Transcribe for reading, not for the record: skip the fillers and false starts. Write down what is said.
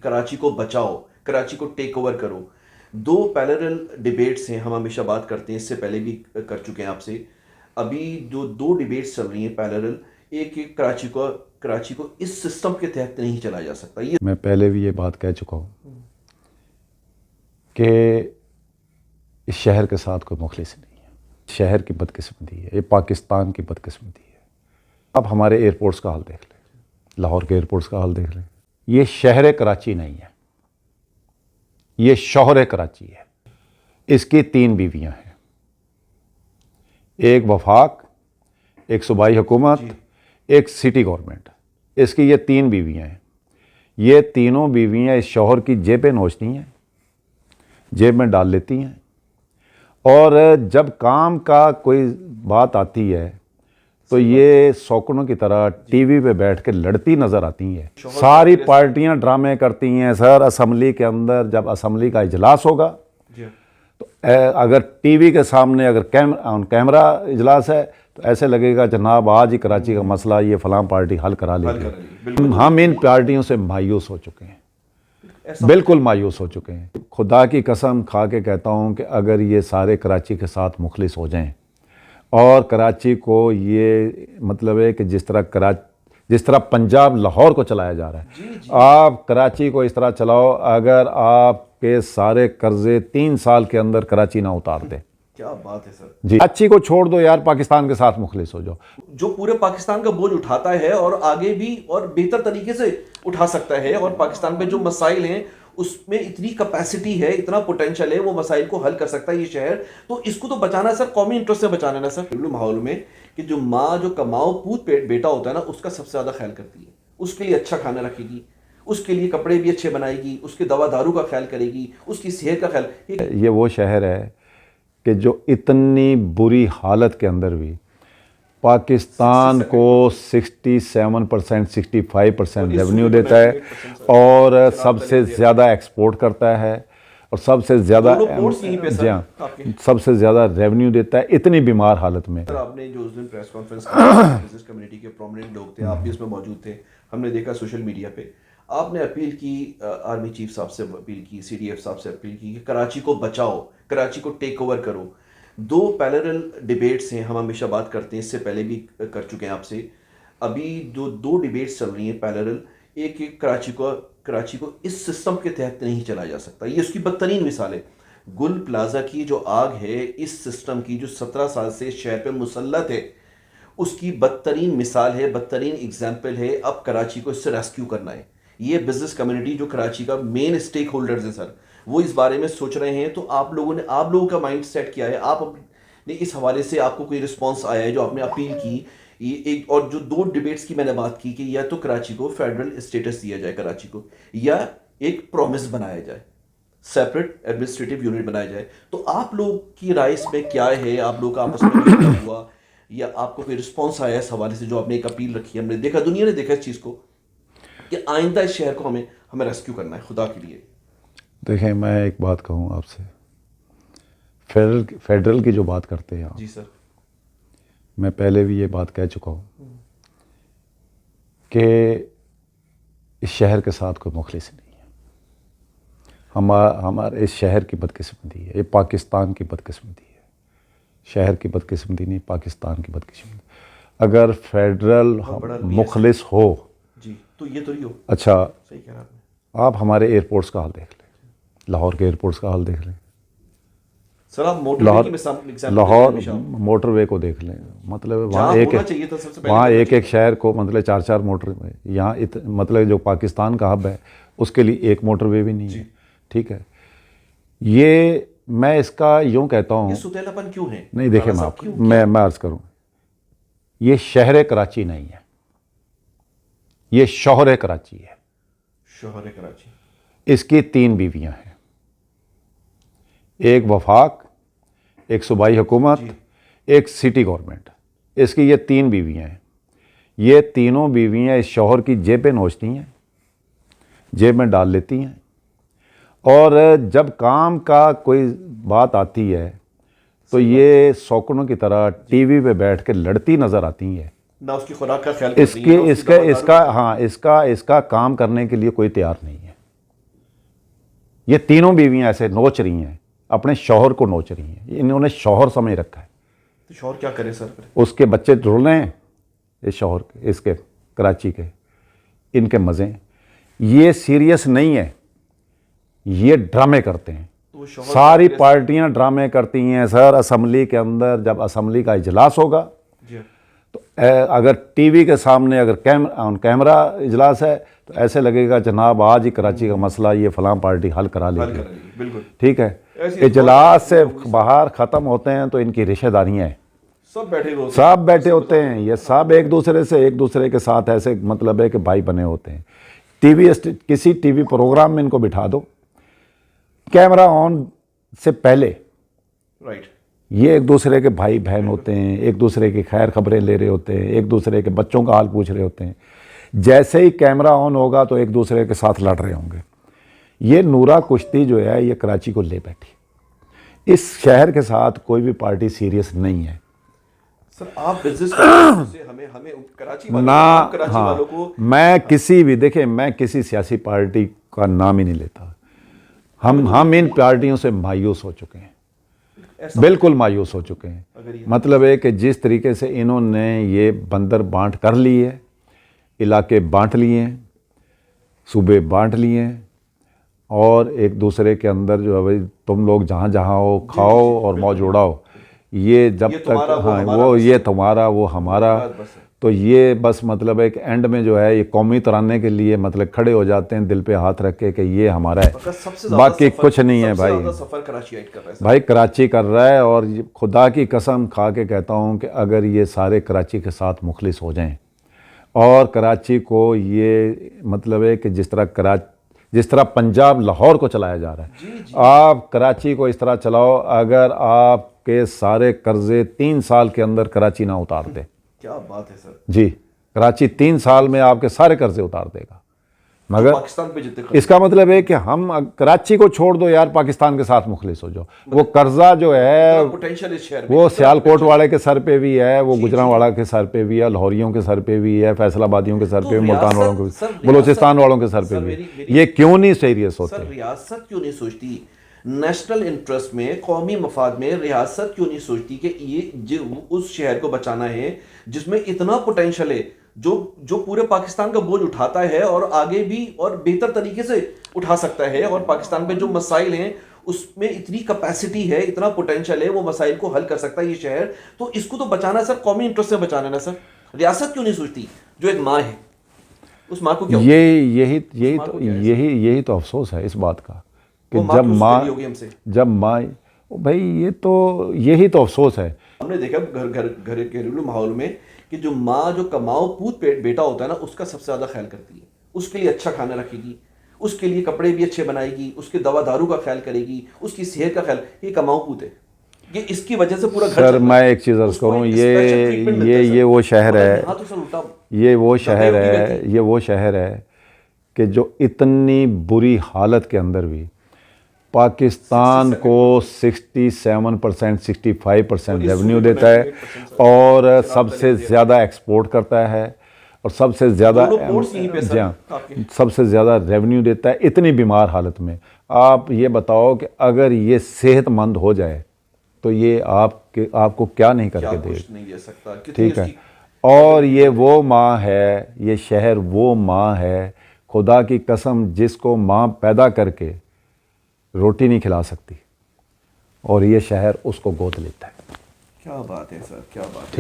कराची को बचाओ, कराची को टेक ओवर करो। दो पैरेलल डिबेट्स हैं, हम हमेशा बात करते हैं, इससे पहले भी कर चुके हैं आपसे। अभी जो दो डिबेट्स चल रही हैं पैरेलल, एक कराची को इस सिस्टम के तहत नहीं चलाया जा सकता। ये मैं पहले भी ये बात कह चुका हूँ कि इस शहर के साथ कोई मुखलिस नहीं है। शहर की बदकिस्मती है, ये पाकिस्तान की बदकिस्मती है। अब हमारे एयरपोर्ट्स का हाल देख लें, लाहौर के एयरपोर्ट्स का हाल देख लें। ये शहर कराची नहीं है, ये शौहर कराची है। इसकी 3 बीवियां हैं, एक वफाक, एक सूबाई हुकूमत, एक सिटी गवर्नमेंट। इसकी ये 3 बीवियां हैं। ये तीनों बीवियां इस शौहर की जेबें नोचती हैं, जेब में डाल लेती हैं, और जब काम का कोई बात आती है तो ये शौकनों की तरह टीवी पे बैठ के लड़ती नज़र आती हैं। सारी पार्टियां ड्रामे करती हैं सर। असम्बली के अंदर जब असम्बली का इजलास होगा तो अगर टीवी के सामने अगर कैमरा इजलास है तो ऐसे लगेगा जनाब आज ही कराची का मसला ये फलां पार्टी हल करा लेगी। हम इन पार्टियों से मायूस हो चुके हैं, बिल्कुल मायूस हो चुके हैं। खुदा की कसम खा के कहता हूँ कि अगर ये सारे कराची के साथ मुखलिस हो जाएं और कराची को ये मतलब है कि जिस तरह पंजाब लाहौर को चलाया जा रहा है, आप कराची को इस तरह चलाओ। अगर आपके सारे कर्जे 3 साल के अंदर कराची ना उतार दे, क्या बात है सर जी। कराची को छोड़ दो यार, पाकिस्तान के साथ मुखलिस हो जाओ। जो पूरे पाकिस्तान का बोझ उठाता है और आगे भी और बेहतर तरीके से उठा सकता है, और पाकिस्तान पे जो मसाइल हैं उसमें इतनी कैपेसिटी है, इतना पोटेंशियल है, वो मसाइल को हल कर सकता है ये शहर। तो इसको तो बचाना है सर, कौमी इंटरेस्ट से बचाना है ना सर। माहौल में कि जो माँ जो कमाओ पूत पेट बेटा होता है ना, उसका सबसे ज़्यादा ख्याल करती है, उसके लिए अच्छा खाना रखेगी, उसके लिए कपड़े भी अच्छे बनाएगी, उसके दवा दारू का ख्याल करेगी, उसकी सेहत का ख्याल। ये वो शहर है कि जो इतनी बुरी हालत के अंदर भी पाकिस्तान को 67% 65% रेवेन्यू देता है, और सबसे ज़्यादा एक्सपोर्ट करता है, और सबसे ज़्यादा सबसे ज़्यादा रेवेन्यू देता है इतनी बीमार हालत में। सर आपने जो उस दिन प्रेस कॉन्फ्रेंस बिजनेस कम्युनिटी के प्रोमिनेंट लोग थे, आप भी उसमें मौजूद थे, हमने देखा सोशल मीडिया पे आपने अपील की, आर्मी चीफ साहब से अपील की, CDF साहब से अपील की कि कराची को बचाओ, कराची को टेक ओवर करो। दो पैरेलल डिबेट्स हैं, हम हमेशा बात करते हैं, इससे पहले भी कर चुके हैं आपसे। अभी जो दो डिबेट्स चल रही हैं पैरेलल, एक कराची को इस सिस्टम के तहत नहीं चलाया जा सकता। ये उसकी बदतरीन मिसाल है। गुल प्लाजा की जो आग है, इस सिस्टम की जो 17 साल से शहर पे मुसल्लत है, उसकी बदतरीन मिसाल है, बदतरीन एग्जाम्पल है। अब कराची को इससे रेस्क्यू करना है। ये बिजनेस कम्युनिटी जो कराची का मेन स्टेक होल्डर्स है सर, वो इस बारे में सोच रहे हैं। तो आप लोगों का माइंड सेट क्या है? आप अपने इस हवाले से आपको कोई रिस्पॉन्स आया है जो आपने अपील की? ये एक और जो दो डिबेट्स की मैंने बात की कि या तो कराची को फेडरल स्टेटस दिया जाए कराची को, या एक प्रॉमिस बनाया जाए, सेपरेट एडमिनिस्ट्रेटिव यूनिट बनाया जाए। तो आप लोग की राय इसमें क्या है? आप लोग का आपस में मशवरा हुआ या आपको कोई रिस्पॉन्स आया इस हवाले से जो आपने एक अपील रखी? हमने देखा, दुनिया ने देखा इस चीज़ को कि आइंदा इस शहर को हमें रेस्क्यू करना है, खुदा के लिए। देखें, मैं एक बात कहूँ आपसे, फेडरल की जो बात करते हैं आप, जी सर, मैं पहले भी ये बात कह चुका हूँ कि इस शहर के साथ कोई मुखलिस नहीं है। हमारे इस शहर की बदकिस्मती है, ये पाकिस्तान की बदकिस्मती है। शहर की बदकिस्मती नहीं, पाकिस्तान की बदकिस्मती। अगर फेडरल मुखलिस हो जी तो ये तो ही हो। अच्छा, सही कह रहा आपने। आप हमारे एयरपोर्ट्स का हाल देख लें, लाहौर के एयरपोर्ट्स का हाल देख लें, सर आप लाहौर मोटरवे को देख लें। मतलब वहाँ एक एक शहर को मतलब 4-4 मोटरवे, यहाँ मतलब जो पाकिस्तान का हब है उसके लिए एक मोटरवे भी नहीं है। ठीक है, ये मैं इसका यूँ कहता हूँ, ये सुतेलापन क्यों है? नहीं देखें, मैं अर्ज़ करूँ, ये शहर कराची नहीं है, ये शौहर कराची है। शौहर कराची। इसकी 3 बीवियां हैं, एक वफाक, एक सूबाई हुकूमत, एक सिटी गवर्नमेंट। इसकी ये 3 बीवियां हैं। ये तीनों बीवियां इस शौहर की जेबें नोचती हैं, जेब में डाल लेती हैं, और जब काम का कोई बात आती है तो ये शौकनों की तरह टीवी पे बैठ के लड़ती नज़र आती हैं। ना उसकी खुराक का ख्याल करती हैं, इसका काम करने के लिए कोई तैयार नहीं है। ये तीनों बीवियां ऐसे नोच रही हैं, अपने शौहर को नोच रही हैं, इन्होंने शौहर समझ रखा है। तो शौहर क्या करे सर? उसके बच्चे ढूंढ रहे हैं, इस शौहर के, इसके कराची के, इनके मज़े। ये सीरियस नहीं है, ये ड्रामे करते हैं। तो शौहर सारी पार्टियां ड्रामे करती हैं सर। असेंबली के अंदर जब असेंबली का इजलास होगा जी तो अगर टीवी के सामने अगर कैमरा इजलास है तो ऐसे लगेगा जनाब आज ही कराची का मसला ये फलां पार्टी हल करा हल लेगी। कर लेगी, बिल्कुल। ठीक है, ऐसी इजलास से बाहर ख़त्म होते हैं तो इनकी रिश्तेदारियाँ हैं, सब बैठे हुए होते हैं। सब बैठे होते हैं, ये सब एक दूसरे के साथ ऐसे मतलब है कि भाई बने होते हैं। किसी टीवी प्रोग्राम में इनको बिठा दो, कैमरा ऑन से पहले राइट। ये एक दूसरे के भाई बहन होते हैं, एक दूसरे की खैर खबरें ले रहे होते हैं, एक दूसरे के बच्चों का हाल पूछ रहे होते हैं। जैसे ही कैमरा ऑन होगा तो एक दूसरे के साथ लड़ रहे होंगे। ये नूरा कुश्ती जो है ये कराची को ले बैठी। इस शहर के साथ कोई भी पार्टी सीरियस नहीं है सर। आप बिजनेस से हमें हमें कराची वालों ना। को, कराची हाँ, वालों को मैं किसी भी देखिए, मैं किसी सियासी पार्टी का नाम ही नहीं लेता। हम इन पार्टियों से मायूस हो चुके हैं, ऐसा बिल्कुल मायूस हो चुके हैं। अगर ये मतलब है कि जिस तरीके से इन्होंने ये बंदर बांट कर ली है, इलाके बांट लिए हैं, सूबे बांट लिए हैं, और एक दूसरे के अंदर जो है भाई तुम लोग जहाँ जहाँ हो खाओ और मौज उड़ाओ, ये जब ये तक तुम्हारा, वो हाँ हमारा, वो बस ये तुम्हारा वो हमारा, बस है। तो ये बस मतलब एक एंड में जो है ये कौमी तराने के लिए मतलब खड़े हो जाते हैं दिल पे हाथ रख के कि ये हमारा है, सबसे ज्यादा बाकी सफर- कुछ नहीं है सबसे भाई। ज्यादा सफर कराचीआइट कर रहा है सर। भाई कराची कर रहा है, और ये खुदा की कसम खा के कहता हूँ कि अगर ये सारे कराची के साथ मुखलिस हो जाएं और कराची को ये मतलब है कि जिस तरह पंजाब लाहौर को चलाया जा रहा है, आप कराची को इस तरह चलाओ। अगर आपके सारे कर्जे 3 साल के अंदर कराची ना उतारते, क्या बात है सर। जी, कराची 3 साल में आपके सारे कर्जे उतार देगा। मगर पाकिस्तान पे जितने इसका मतलब है कि हम कराची को छोड़ दो यार, पाकिस्तान के साथ मुखलिस हो जाओ। वो कर्जा जो है पोटेंशियल इस शहर में, वो सियालकोट वाले के सर पे भी है, वो गुजरांवाला के सर पे भी है, लाहौरियों के सर पे भी है, फैसलाबादियों के सर पे, मुल्तान वालों के, सर, बलूचिस्तान वालों के सर पे सर, भी। मेरी- ये क्यों नहीं सीरियस होते? सर रियासत क्यों नहीं सोचती नेशनल इंटरेस्ट में, कौमी मफाद में? रियासत क्यों नहीं सोचती कि ये उस शहर को बचाना है जिसमें इतना पोटेंशियल है, जो पूरे पाकिस्तान का बोझ उठाता है और आगे भी और बेहतर तरीके से उठा सकता है, और पाकिस्तान पे जो मसाइल हैं उसमें इतनी कैपेसिटी है, इतना पोटेंशियल है, वो मसाइल को हल कर सकता है ये शहर। तो इसको तो बचाना है सर, कौमी इंटरेस्ट से बचाना है ना सर। रियासत क्यों नहीं सोचती? जो एक माँ है, उस माँ को क्या यही तो अफसोस है इस बात का कि वो माँ क्यों सुधरी होगी हमसे? जब माँ भाई यही तो अफसोस है। हमने देखा घरेलू माहौल में कि जो माँ जो कमाओ पूत बेटा होता है ना, उसका सबसे ज्यादा ख्याल करती है, उसके लिए अच्छा खाना रखेगी, उसके लिए कपड़े भी अच्छे बनाएगी, उसके दवा दारू का ख्याल करेगी, उसकी सेहत का ख्याल। ये कमाओ पूत है, ये इसकी वजह से पूरा घर सर चलता मैं है। एक चीज़ अर्ज उसको करूँ, एक special treatment मिलता है सर। ये वो शहर मगर है, यहाँ तो सर उल्टा, ये वो शहर दबे होती है, रहती। ये वो शहर है कि जो इतनी बुरी हालत के अंदर भी पाकिस्तान को 67% 65% रेवेन्यू देता है, और सबसे ज़्यादा एक्सपोर्ट करता है, और सबसे ज़्यादा दोनों ports यहीं पे सर, जी हाँ, आपके। सबसे ज़्यादा रेवेन्यू देता है इतनी बीमार हालत में। आप ये बताओ कि अगर ये सेहतमंद हो जाए तो ये आपको क्या नहीं क्या करके कुछ देगा? नहीं दे सकता। कितनी ठीक है, उसकी- और ये वो माँ है, ये शहर वो माँ है, खुदा की कसम, जिसको माँ पैदा करके रोटी नहीं खिला सकती और ये शहर उसको गोद लेता है। क्या बात है सर, क्या बात है।